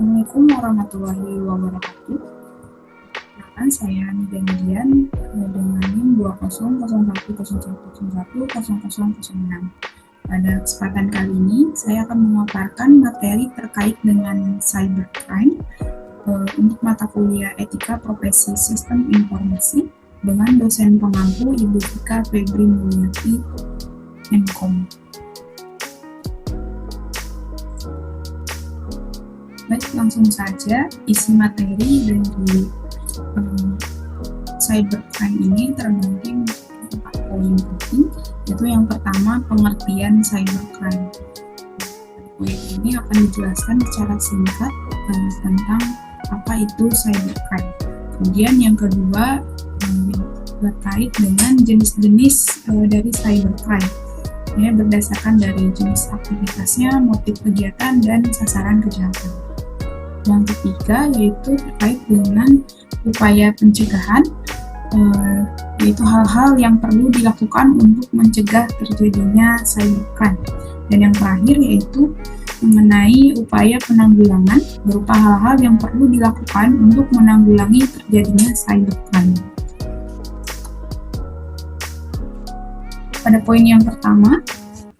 Assalamualaikum warahmatullahi wabarakatuh. Perkenalkan, saya Nida Median dengan NIM 200101010006. Pada kesempatan kali ini, saya akan memaparkan materi terkait dengan cybercrime untuk mata kuliah Etika Profesi Sistem Informasi dengan dosen pengampu Ibu Tika Febri Mulyati, MKOM. Baik, langsung saja isi materi dari cybercrime ini terbagi 4 poin penting, yaitu yang pertama pengertian cybercrime. Poin ini akan dijelaskan secara singkat tentang apa itu cybercrime. Kemudian yang kedua terkait dengan jenis-jenis dari cybercrime, ya, berdasarkan dari jenis aktivitasnya, motif kegiatan, dan sasaran kejahatan. Yang ketiga yaitu terkait dengan upaya pencegahan, yaitu hal-hal yang perlu dilakukan untuk mencegah terjadinya cybercrime. Dan yang terakhir yaitu mengenai upaya penanggulangan berupa hal-hal yang perlu dilakukan untuk menanggulangi terjadinya cybercrime. Pada poin yang pertama,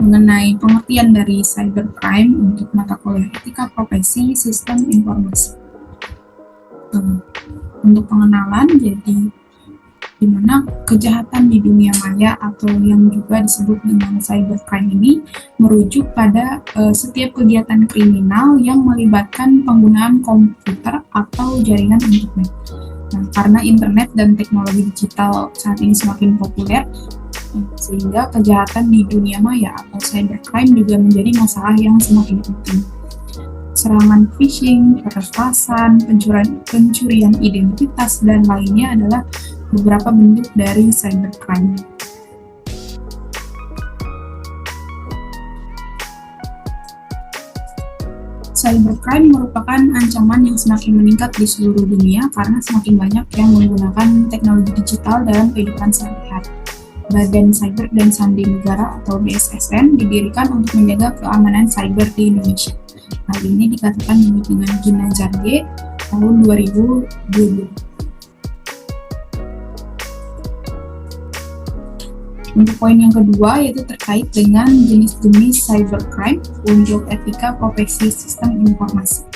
mengenai pengertian dari cybercrime untuk mata kuliah Etika Profesi Sistem Informasi. Untuk pengenalan, jadi di mana kejahatan di dunia maya atau yang juga disebut dengan cybercrime ini merujuk pada setiap kegiatan kriminal yang melibatkan penggunaan komputer atau jaringan internet. Nah, karena internet dan teknologi digital saat ini semakin populer, sehingga kejahatan di dunia maya atau cybercrime juga menjadi masalah yang semakin penting. Serangan phishing, pereslasan, pencurian identitas, dan lainnya adalah beberapa bentuk dari cybercrime. Cybercrime merupakan ancaman yang semakin meningkat di seluruh dunia karena semakin banyak yang menggunakan teknologi digital dalam kehidupan sehari-hari. Badan Cyber dan Sandi Negara atau BSSN didirikan untuk menjaga keamanan cyber di Indonesia. Hal ini dikatakan dengan Gina Zarge tahun 2020. Untuk poin yang kedua yaitu terkait dengan jenis-jenis cybercrime untuk etika profesi sistem informasi.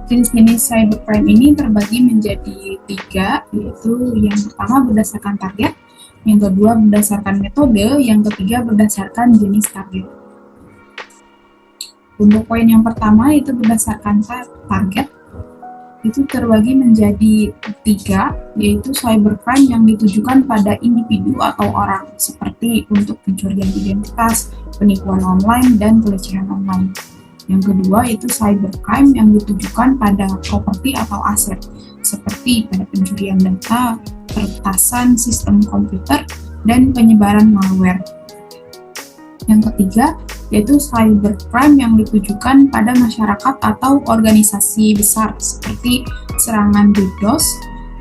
Jenis-jenis cybercrime ini terbagi menjadi 3, yaitu yang pertama berdasarkan target, yang kedua berdasarkan metode, yang ketiga berdasarkan jenis target. Untuk poin yang pertama itu berdasarkan target, itu terbagi menjadi 3, yaitu cybercrime yang ditujukan pada individu atau orang, seperti untuk pencurian identitas, penipuan online, dan pelecehan online. Yang kedua itu cybercrime yang ditujukan pada properti atau aset, seperti pada pencurian data, peretasan sistem komputer, dan penyebaran malware. Yang ketiga yaitu cybercrime yang ditujukan pada masyarakat atau organisasi besar, seperti serangan DDoS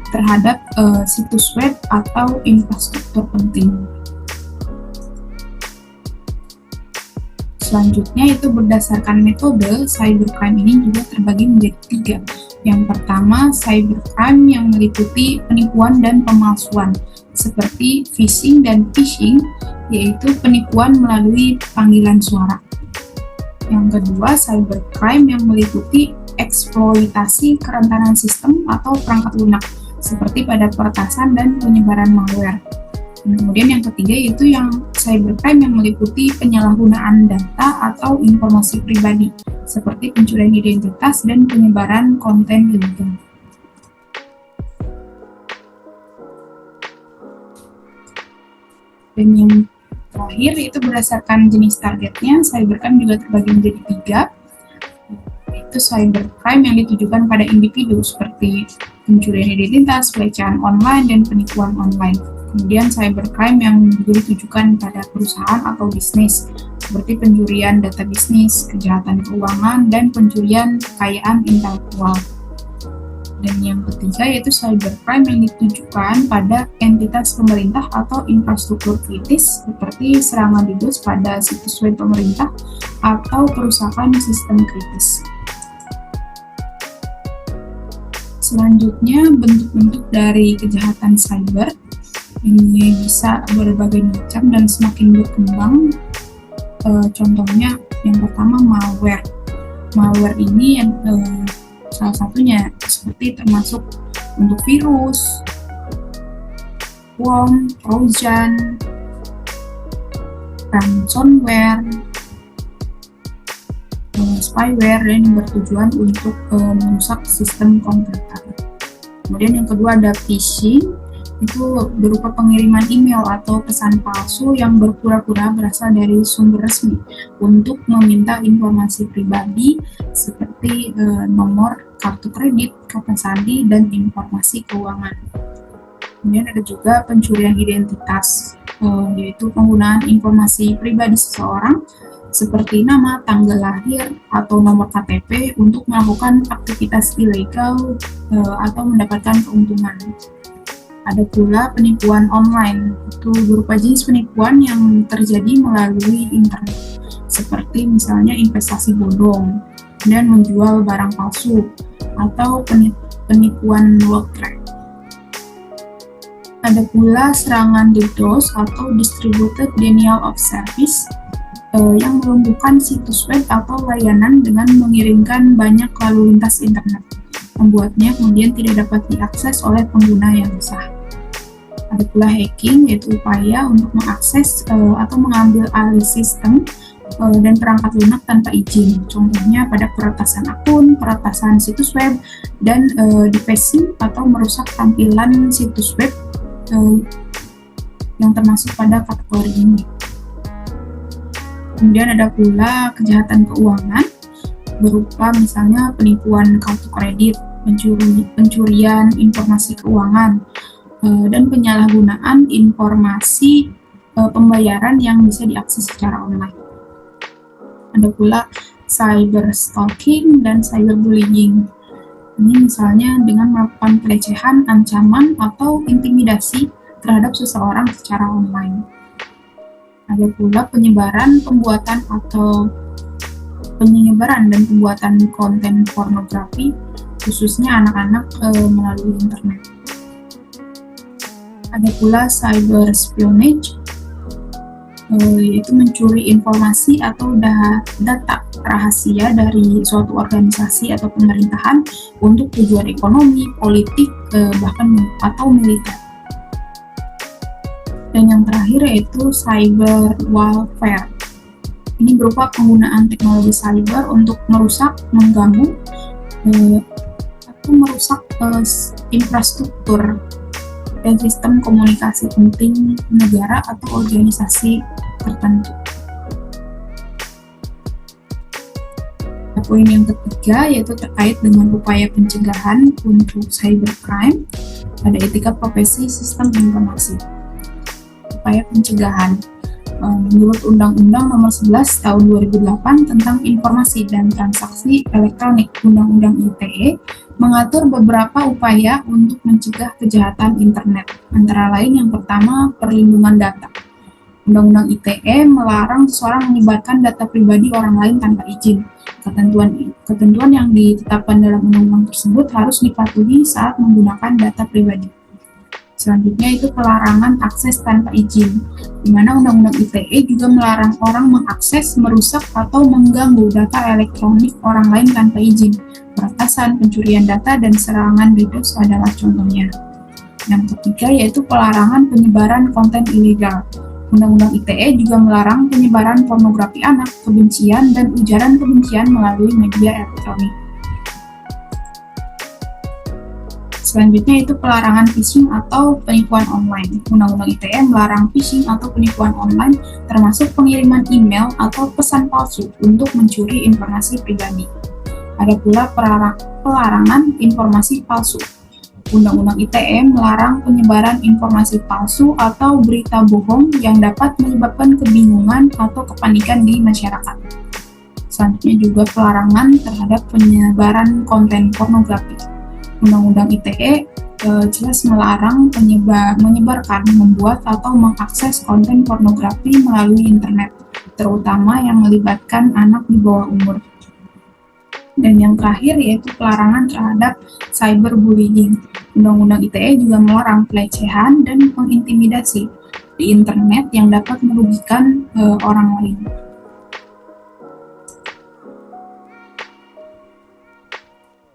terhadap situs web atau infrastruktur penting. Selanjutnya itu berdasarkan metode, cybercrime ini juga terbagi menjadi 3. Yang pertama, cybercrime yang meliputi penipuan dan pemalsuan, seperti phishing dan phishing, yaitu penipuan melalui panggilan suara. Yang kedua, cybercrime yang meliputi eksploitasi kerentanan sistem atau perangkat lunak, seperti pada peretasan dan penyebaran malware. Kemudian yang ketiga yaitu yang cybercrime yang meliputi penyalahgunaan data atau informasi pribadi, seperti pencurian identitas dan penyebaran konten ilegal. Dan yang terakhir itu berdasarkan jenis targetnya, cybercrime juga terbagi menjadi 3, yaitu cybercrime yang ditujukan pada individu, seperti pencurian identitas, pelecehan online, dan penipuan online. Kemudian cybercrime yang juga ditujukan pada perusahaan atau bisnis, seperti pencurian data bisnis, kejahatan keuangan, dan pencurian kekayaan intelektual. Dan yang ketiga yaitu cybercrime yang ditujukan pada entitas pemerintah atau infrastruktur kritis seperti serangan DDoS pada situs web pemerintah atau perusahaan sistem kritis. Selanjutnya, bentuk-bentuk dari kejahatan cyber ini bisa berbagai macam dan semakin berkembang. Contohnya yang pertama malware. Malware ini yang salah satunya seperti termasuk untuk virus, worm, trojan, ransomware, spyware yang bertujuan untuk merusak sistem komputer. Kemudian yang kedua ada phishing, itu berupa pengiriman email atau pesan palsu yang berpura-pura berasal dari sumber resmi untuk meminta informasi pribadi seperti nomor kartu kredit, kata sandi, dan informasi keuangan. Kemudian ada juga pencurian identitas, yaitu penggunaan informasi pribadi seseorang seperti nama, tanggal lahir, atau nomor KTP untuk melakukan aktivitas ilegal atau mendapatkan keuntungan. Ada pula penipuan online, itu berupa jenis penipuan yang terjadi melalui internet, seperti misalnya investasi bodong dan menjual barang palsu, atau penipuan world track. Ada pula serangan DDoS atau Distributed Denial of Service yang melumpuhkan situs web atau layanan dengan mengirimkan banyak lalu lintas internet, membuatnya kemudian tidak dapat diakses oleh pengguna yang sah. Ada pula hacking, yaitu upaya untuk mengakses atau mengambil alih sistem dan perangkat lunak tanpa izin. Contohnya pada peretasan akun, peretasan situs web, dan defacing atau merusak tampilan situs web yang termasuk pada kategori ini. Kemudian ada pula kejahatan keuangan, berupa misalnya penipuan kartu kredit, pencurian informasi keuangan, dan penyalahgunaan informasi pembayaran yang bisa diakses secara online. Ada pula cyber stalking dan cyberbullying. Ini misalnya dengan melakukan pelecehan, ancaman, atau intimidasi terhadap seseorang secara online. Ada pula penyebaran, pembuatan, atau penyebaran dan pembuatan konten pornografi, khususnya anak-anak melalui internet. Ada pula cyber espionage, yaitu mencuri informasi atau data rahasia dari suatu organisasi atau pemerintahan untuk tujuan ekonomi, politik, bahkan atau militer. Dan yang terakhir yaitu cyber warfare. Ini berupa penggunaan teknologi cyber untuk merusak, mengganggu, atau merusak infrastruktur dan sistem komunikasi penting negara atau organisasi tertentu. Poin yang ketiga yaitu terkait dengan upaya pencegahan untuk cybercrime pada etika profesi sistem informasi. Upaya pencegahan menurut Undang-Undang Nomor 11 Tahun 2008 tentang Informasi dan Transaksi Elektronik Undang-Undang ITE mengatur beberapa upaya untuk mencegah kejahatan internet. Antara lain yang pertama, perlindungan data. Undang-Undang ITE melarang seseorang menyebarkan data pribadi orang lain tanpa izin. Ketentuan yang ditetapkan dalam undang-undang tersebut harus dipatuhi saat menggunakan data pribadi. Selanjutnya itu pelarangan akses tanpa izin, di mana Undang-Undang ITE juga melarang orang mengakses, merusak, atau mengganggu data elektronik orang lain tanpa izin. Peretasan, pencurian data, dan serangan DDoS adalah contohnya. Yang ketiga yaitu pelarangan penyebaran konten ilegal. Undang-Undang ITE juga melarang penyebaran pornografi anak, kebencian, dan ujaran kebencian melalui media elektronik. Selanjutnya itu pelarangan phishing atau penipuan online. Undang-Undang ITE melarang phishing atau penipuan online termasuk pengiriman email atau pesan palsu untuk mencuri informasi pribadi. Ada pula pelarangan informasi palsu. Undang-Undang ITE melarang penyebaran informasi palsu atau berita bohong yang dapat menyebabkan kebingungan atau kepanikan di masyarakat. Selanjutnya juga pelarangan terhadap penyebaran konten pornografi. Undang-Undang ITE jelas melarang menyebarkan, membuat, atau mengakses konten pornografi melalui internet, terutama yang melibatkan anak di bawah umur. Dan yang terakhir yaitu pelarangan terhadap cyberbullying. Undang-Undang ITE juga melarang pelecehan dan mengintimidasi di internet yang dapat merugikan orang lain.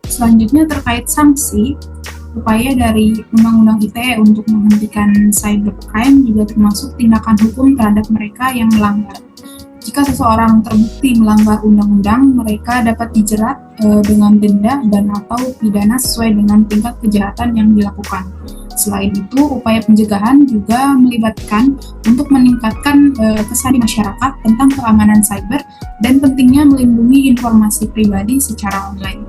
Selanjutnya terkait sanksi, upaya dari Undang-Undang ITE untuk menghentikan cybercrime juga termasuk tindakan hukum terhadap mereka yang melanggar. Jika seseorang terbukti melanggar undang-undang, mereka dapat dijerat dengan denda dan atau pidana sesuai dengan tingkat kejahatan yang dilakukan. Selain itu, upaya pencegahan juga melibatkan untuk meningkatkan kesadaran masyarakat tentang keamanan cyber dan pentingnya melindungi informasi pribadi secara online.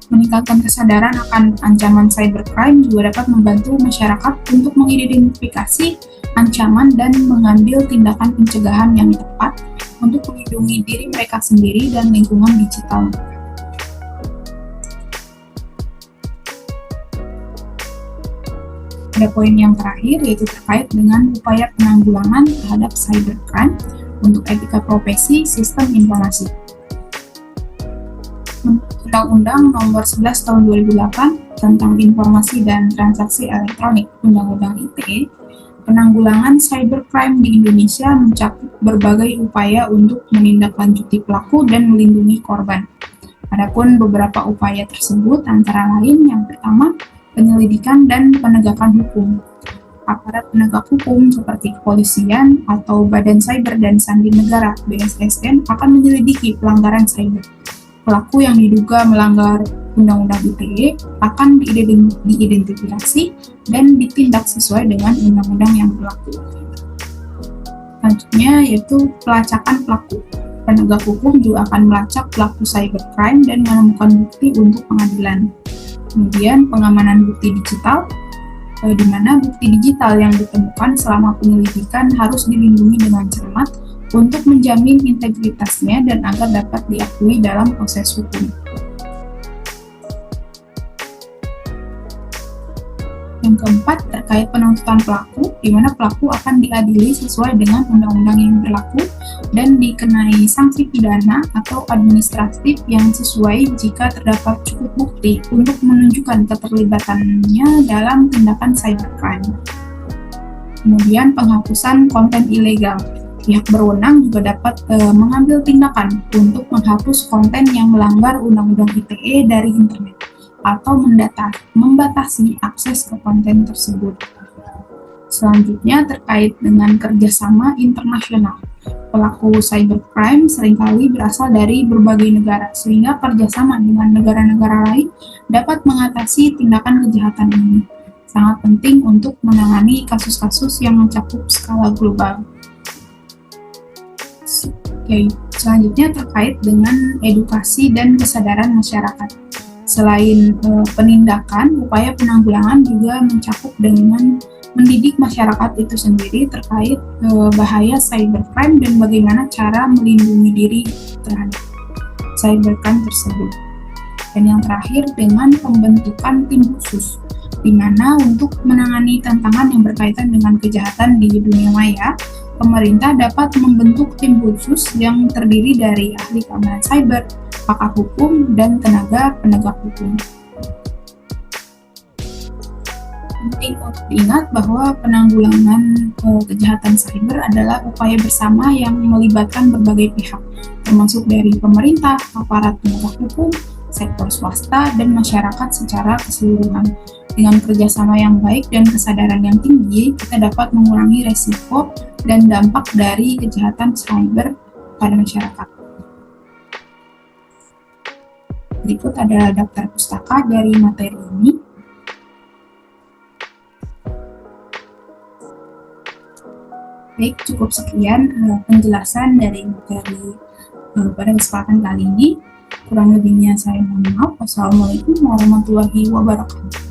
Meningkatkan kesadaran akan ancaman cybercrime juga dapat membantu masyarakat untuk mengidentifikasi ancaman dan mengambil tindakan pencegahan yang tepat untuk melindungi diri mereka sendiri dan lingkungan digital. Ada poin yang terakhir yaitu terkait dengan upaya penanggulangan terhadap cybercrime untuk etika profesi sistem informasi. Undang-Undang Nomor 11 Tahun 2008 tentang Informasi dan Transaksi Elektronik Undang-Undang ITE, penanggulangan cybercrime di Indonesia mencakup berbagai upaya untuk menindaklanjuti pelaku dan melindungi korban. Adapun beberapa upaya tersebut antara lain yang pertama, penyelidikan dan penegakan hukum. Aparat penegak hukum seperti kepolisian atau Badan Cyber dan Sandi Negara (BSSN) akan menyelidiki pelanggaran cyber. Pelaku yang diduga melanggar Undang-Undang ITE akan diidentifikasi dan ditindak sesuai dengan undang-undang yang berlaku. Selanjutnya yaitu pelacakan pelaku. Penegak hukum juga akan melacak pelaku cybercrime dan menemukan bukti untuk pengadilan. Kemudian pengamanan bukti digital, di mana bukti digital yang ditemukan selama penyelidikan harus dilindungi dengan cermat untuk menjamin integritasnya dan agar dapat diakui dalam proses hukum. Yang keempat, terkait penuntutan pelaku, di mana pelaku akan diadili sesuai dengan undang-undang yang berlaku dan dikenai sanksi pidana atau administratif yang sesuai jika terdapat cukup bukti untuk menunjukkan keterlibatannya dalam tindakan cybercrime. Kemudian penghapusan konten ilegal. Pihak berwenang juga dapat mengambil tindakan untuk menghapus konten yang melanggar Undang-Undang ITE dari internet atau membatasi akses ke konten tersebut. Selanjutnya terkait dengan kerjasama internasional. Pelaku cybercrime seringkali berasal dari berbagai negara, sehingga kerjasama dengan negara-negara lain dapat mengatasi tindakan kejahatan ini. Sangat penting untuk menangani kasus-kasus yang mencakup skala global. Selanjutnya terkait dengan edukasi dan kesadaran masyarakat. Selain penindakan, upaya penanggulangan juga mencakup dengan mendidik masyarakat itu sendiri terkait bahaya cybercrime dan bagaimana cara melindungi diri terhadap cybercrime tersebut. Dan yang terakhir dengan pembentukan tim khusus, di mana untuk menangani tantangan yang berkaitan dengan kejahatan di dunia maya, pemerintah dapat membentuk tim khusus yang terdiri dari ahli keamanan cyber, pakar hukum, dan tenaga penegak hukum. Penting untuk diingat bahwa penanggulangan kejahatan cyber adalah upaya bersama yang melibatkan berbagai pihak, termasuk dari pemerintah, aparat penegak hukum, sektor swasta, dan masyarakat secara keseluruhan. Dengan kerjasama yang baik dan kesadaran yang tinggi, kita dapat mengurangi resiko dan dampak dari kejahatan cyber pada masyarakat. Berikut adalah daftar pustaka dari materi ini. Baik, cukup sekian penjelasan dari materi pada kesempatan kali ini. Kurang lebihnya saya mohon maaf. Wassalamualaikum warahmatullahi wabarakatuh.